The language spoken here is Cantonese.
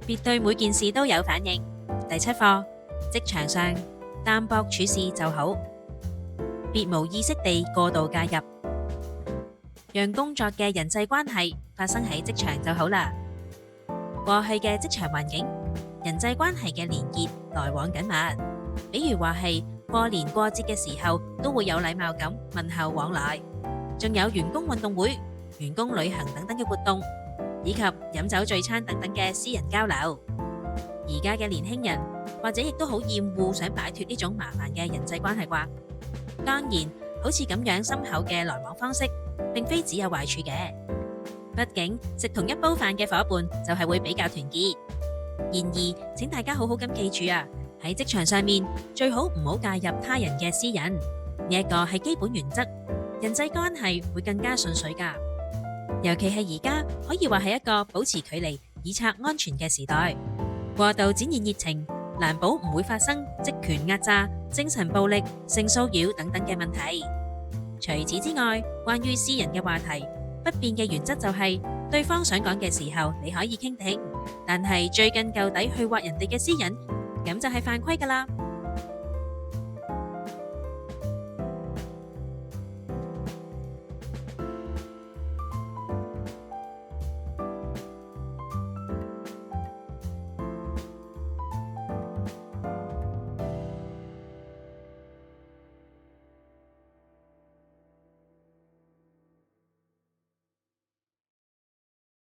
別對每件事都有反應。第7課，職場上淡薄處事就好，別無意識地過度介入，讓工作嘅人際關係發生喺職場就好啦。過去嘅職場環境，人際關係嘅連結來往緊密，比如話係過年過節嘅時候都會有禮貌咁問候往來，仲有員工運動會、員工旅行等等嘅活動，以及飲酒聚餐等等嘅私人交流。而家嘅年輕人或者亦都好厭惡想擺脫呢種麻煩嘅人際關係啩。當然，好似咁樣深厚嘅來往方式，並非只有壞處嘅。畢竟食同一煲飯嘅夥伴就係會比較團結。然而，請大家好好咁記住啊，喺職場上面最好唔好介入他人嘅私隱，呢一個係基本原則，人際關係會更加順水噶。尤其係而家可以話係一個保持距離以策安全嘅時代，過度展現熱情，難保唔會發生職權壓榨、精神暴力、性騷擾等等嘅問題。除此之外，關於私人嘅話題，不變嘅原則就係對方想講嘅時候你可以傾聽，但係追根究底去挖人哋嘅私隱，咁就係犯規噶啦。